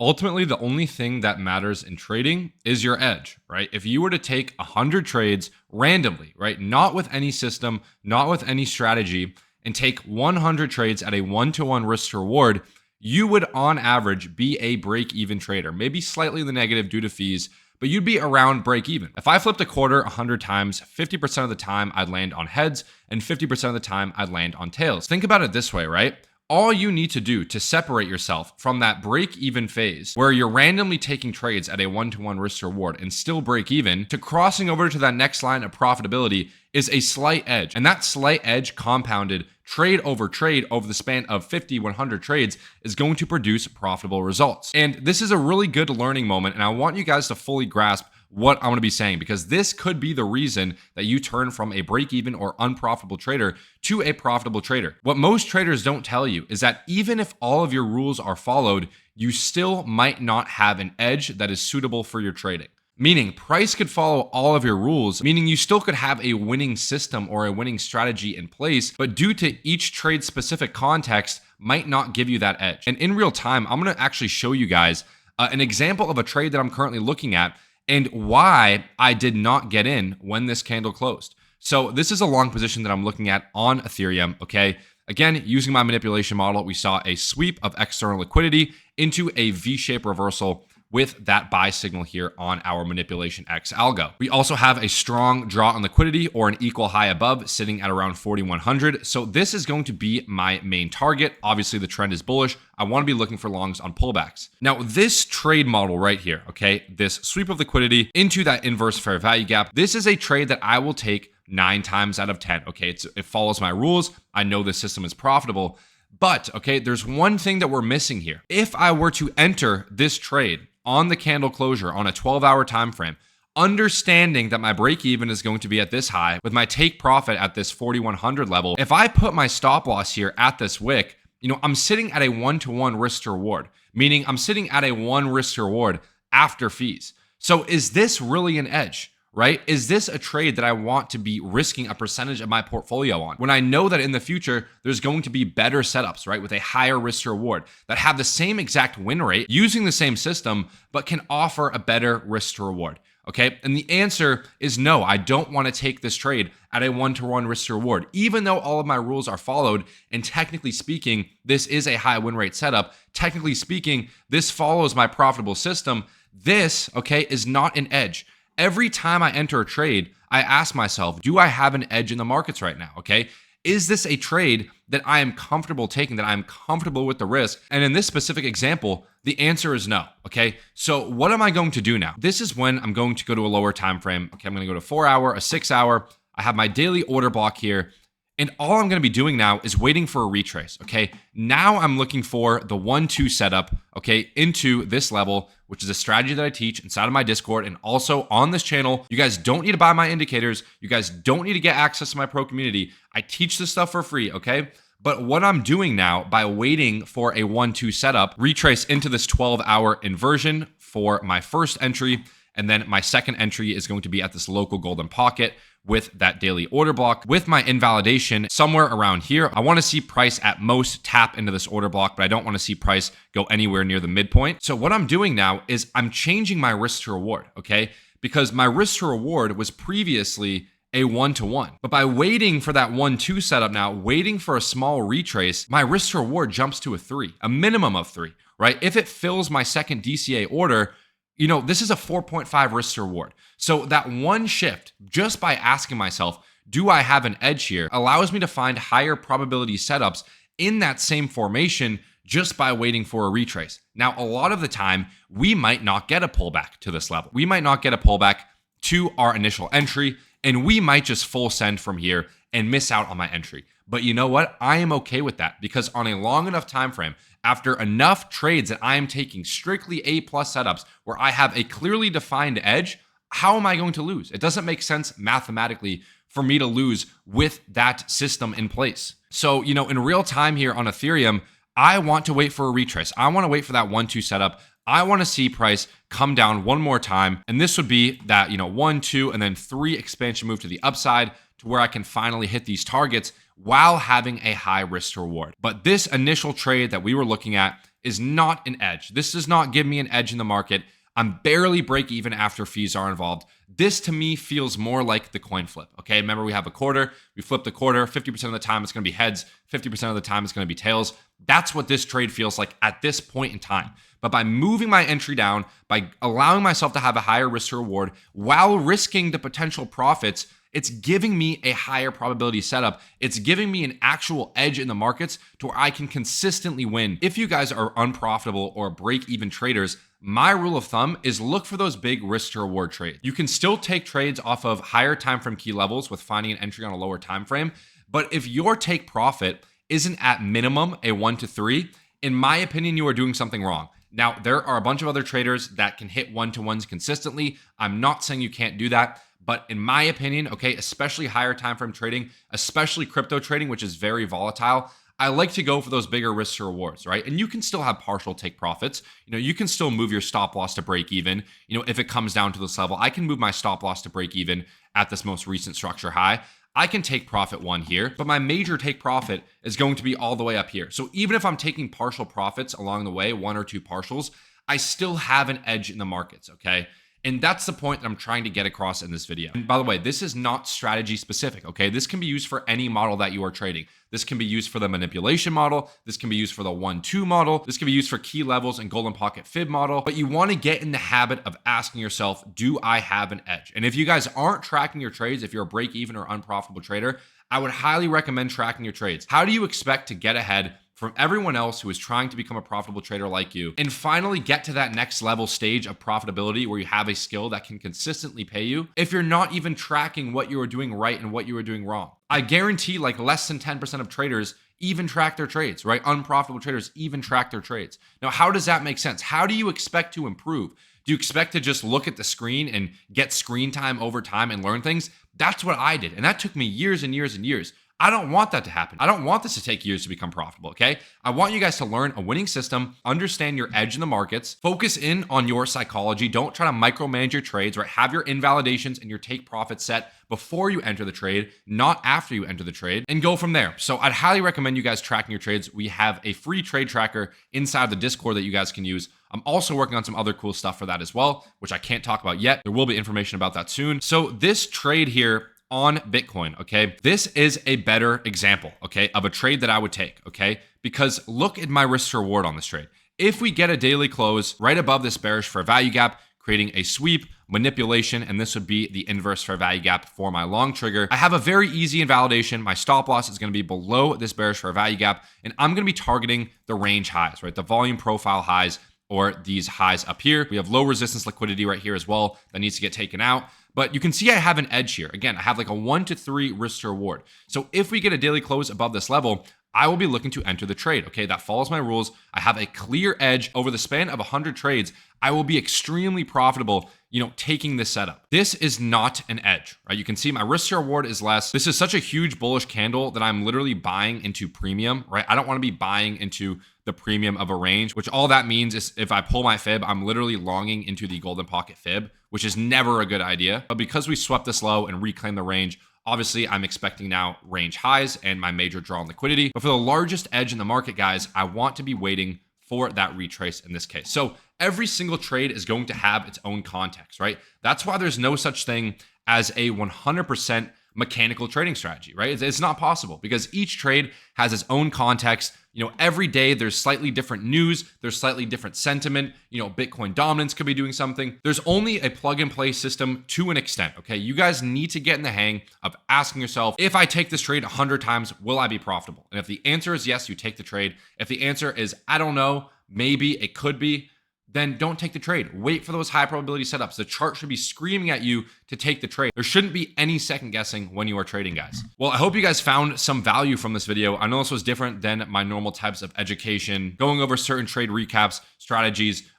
Ultimately, the only thing that matters in trading is your edge, right? If you were to take 100 trades randomly, right, not with any system, not with any strategy, and take 100 trades at a 1-to-1 risk to reward, you would on average be a break-even trader, maybe slightly in the negative due to fees, but you'd be around break even. If I flipped a quarter 100 times, 50% of the time I'd land on heads and 50% of the time I'd land on tails. Think about it this way, right? All you need to do to separate yourself from that break-even phase where you're randomly taking trades at a 1-to-1 risk to reward and still break even to crossing over to that next line of profitability is a slight edge. And that slight edge compounded trade over the span of 50, 100 trades is going to produce profitable results. And this is a really good learning moment. And I want you guys to fully grasp what I'm going to be saying, because this could be the reason that you turn from a break-even or unprofitable trader to a profitable trader. What most traders don't tell you is that even if all of your rules are followed, you still might not have an edge that is suitable for your trading. Meaning price could follow all of your rules, meaning you still could have a winning system or a winning strategy in place, but due to each trade specific context might not give you that edge. And in real time, I'm going to actually show you guys an example of a trade that I'm currently looking at and why I did not get in when this candle closed. So this is a long position that I'm looking at on Ethereum, okay? Again, using my manipulation model, we saw a sweep of external liquidity into a V-shaped reversal with that buy signal here on our manipulation X algo. We also have a strong draw on liquidity or an equal high above sitting at around 4,100. So this is going to be my main target. Obviously the trend is bullish. I want to be looking for longs on pullbacks. Now this trade model right here, okay, this sweep of liquidity into that inverse fair value gap, this is a trade that I will take 9 times out of 10. Okay, it follows my rules. I know this system is profitable. But, okay, there's one thing that we're missing here. If I were to enter this trade on the candle closure on a 12-hour time frame, understanding that my break even is going to be at this high with my take profit at this 4,100 level, if I put my stop loss here at this wick, I'm sitting at a 1-to-1 risk to reward, meaning I'm sitting at a 1 risk to reward after fees. So is this really an edge? Right? Is this a trade that I want to be risking a percentage of my portfolio on when I know that in the future there's going to be better setups, right, with a higher risk to reward that have the same exact win rate using the same system but can offer a better risk to reward? Okay, and the answer is no. I don't want to take this trade at a 1-to-1 risk to reward, even though all of my rules are followed. And technically speaking, this is a high win rate setup. Technically speaking, this follows my profitable system. This, okay, is not an edge. Every time I enter a trade, I ask myself, do I have an edge in the markets right now? Okay. Is this a trade that I am comfortable taking, that I'm comfortable with the risk? And in this specific example, the answer is no. Okay. So what am I going to do now? This is when I'm going to go to a lower time frame. Okay. I'm going to go to 4-hour, a 6-hour. I have my daily order block here. And all I'm going to be doing now is waiting for a retrace, okay? Now I'm looking for the 1-2 setup, okay, into this level, which is a strategy that I teach inside of my Discord and also on this channel. You guys don't need to buy my indicators. You guys don't need to get access to my pro community. I teach this stuff for free, okay? But what I'm doing now by waiting for a 1-2 setup, retrace into this 12-hour inversion for my first entry, and then my second entry is going to be at this local golden pocket with that daily order block. With my invalidation somewhere around here, I want to see price at most tap into this order block, but I don't want to see price go anywhere near the midpoint. So what I'm doing now is I'm changing my risk to reward, okay? Because my risk to reward was previously a 1-to-1. But by waiting for that 1-2 setup now, waiting for a small retrace, my risk to reward jumps to a 3, a minimum of 3, right? If it fills my second DCA order, this is a 4.5 risk to reward. So that one shift, just by asking myself, do I have an edge here, allows me to find higher probability setups in that same formation just by waiting for a retrace. Now, a lot of the time, we might not get a pullback to this level. We might not get a pullback to our initial entry, and we might just full send from here and miss out on my entry. But you know what? I am okay with that because on a long enough time frame, after enough trades that I am taking strictly A+ setups where I have a clearly defined edge, how am I going to lose? It doesn't make sense mathematically for me to lose with that system in place. So, in real time here on Ethereum, I want to wait for a retrace. I want to wait for that 1-2 setup. I want to see price come down one more time. And this would be that, 1, 2, and then 3 expansion move to the upside to where I can finally hit these targets while having a high risk to reward. But this initial trade that we were looking at is not an edge. This does not give me an edge in the market. I'm barely break even after fees are involved. This to me feels more like the coin flip. Okay, remember we have a quarter, we flip the quarter, 50% of the time it's going to be heads, 50% of the time it's going to be tails. That's what this trade feels like at this point in time. But by moving my entry down, by allowing myself to have a higher risk to reward while risking the potential profits, it's giving me a higher probability setup. It's giving me an actual edge in the markets to where I can consistently win. If you guys are unprofitable or break-even traders, my rule of thumb is look for those big risk to reward trades. You can still take trades off of higher time frame key levels with finding an entry on a lower time frame. But if your take profit isn't at minimum a 1 to 3, in my opinion, you are doing something wrong. Now, there are a bunch of other traders that can hit 1-to-1s consistently. I'm not saying you can't do that. But in my opinion, okay, especially higher time frame trading, especially crypto trading, which is very volatile, I like to go for those bigger risks to rewards, right? And you can still have partial take profits. You can still move your stop loss to break even. If it comes down to this level, I can move my stop loss to break even at this most recent structure high. I can take profit 1 here, but my major take profit is going to be all the way up here. So even if I'm taking partial profits along the way, 1 or 2 partials, I still have an edge in the markets, okay? And that's the point that I'm trying to get across in this video. And by the way, this is not strategy specific, okay? This can be used for any model that you are trading. This can be used for the manipulation model. This can be used for the 1-2 model. This can be used for key levels and golden pocket fib model. But you want to get in the habit of asking yourself, do I have an edge? And if you guys aren't tracking your trades, if you're a break even or unprofitable trader, I would highly recommend tracking your trades. How do you expect to get ahead from everyone else who is trying to become a profitable trader like you and finally get to that next level stage of profitability where you have a skill that can consistently pay you if you're not even tracking what you are doing right and what you are doing wrong? I guarantee like less than 10% of traders even track their trades, right? Unprofitable traders even track their trades. Now, how does that make sense? How do you expect to improve? Do you expect to just look at the screen and get screen time over time and learn things? That's what I did. And that took me years and years and years. I don't want that to happen. I don't want this to take years to become profitable, okay? I want you guys to learn a winning system, understand your edge in the markets, focus in on your psychology. Don't try to micromanage your trades, right? Have your invalidations and your take profit set before you enter the trade, not after you enter the trade, and go from there. So I'd highly recommend you guys tracking your trades. We have a free trade tracker inside the Discord that you guys can use. I'm also working on some other cool stuff for that as well, which I can't talk about yet. There will be information about that soon. So this trade here on Bitcoin, okay? This is a better example, okay, of a trade that I would take, okay? Because look at my risk to reward on this trade. If we get a daily close right above this bearish fair value gap, creating a sweep, manipulation, and this would be the inverse fair value gap for my long trigger, I have a very easy invalidation. My stop loss is going to be below this bearish fair value gap, and I'm going to be targeting the range highs, right? The volume profile highs, or these highs up here. We have low resistance liquidity right here as well that needs to get taken out. But you can see I have an edge here. Again, I have like a 1 to 3 risk to reward. So if we get a daily close above this level, I will be looking to enter the trade. Okay, that follows my rules. I have a clear edge over the span of 100 trades. I will be extremely profitable, taking this setup. This is not an edge, right? You can see my risk to reward is less. This is such a huge bullish candle that I'm literally buying into premium, right? I don't want to be buying into the premium of a range, which all that means is if I pull my fib, I'm literally longing into the golden pocket fib, which is never a good idea. But because we swept this low and reclaimed the range, obviously I'm expecting now range highs and my major draw on liquidity. But for the largest edge in the market, guys, I want to be waiting for that retrace in this case. So every single trade is going to have its own context, right? That's why there's no such thing as a 100% mechanical trading strategy, right? It's not possible because each trade has its own context. Every day there's slightly different news, there's slightly different sentiment. Bitcoin dominance could be doing something. There's only a plug and play system to an extent, okay? You guys need to get in the hang of asking yourself, if I take this trade 100 times, will I be profitable? And if the answer is yes, you take the trade. If the answer is, I don't know, maybe it could be, then don't take the trade. Wait for those high probability setups. The chart should be screaming at you to take the trade. There shouldn't be any second guessing when you are trading, guys. Well, I hope you guys found some value from this video. I know this was different than my normal types of education, going over certain trade recaps, strategies,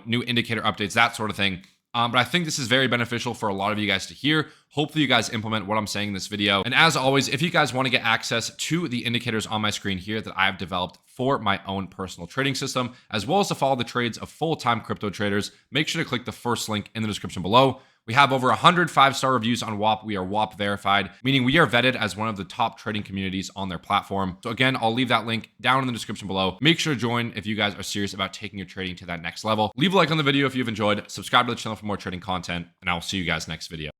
new indicator updates, that sort of thing. But I think this is very beneficial for a lot of you guys to hear. Hopefully you guys implement what I'm saying in this video. And as always, if you guys want to get access to the indicators on my screen here that I have developed for my own personal trading system, as well as to follow the trades of full-time crypto traders, make sure to click the first link in the description below. We have over 100 5-star reviews on WAP. We are WAP verified, meaning we are vetted as one of the top trading communities on their platform. So again, I'll leave that link down in the description below. Make sure to join if you guys are serious about taking your trading to that next level. Leave a like on the video if you've enjoyed. Subscribe to the channel for more trading content, and I will see you guys next video.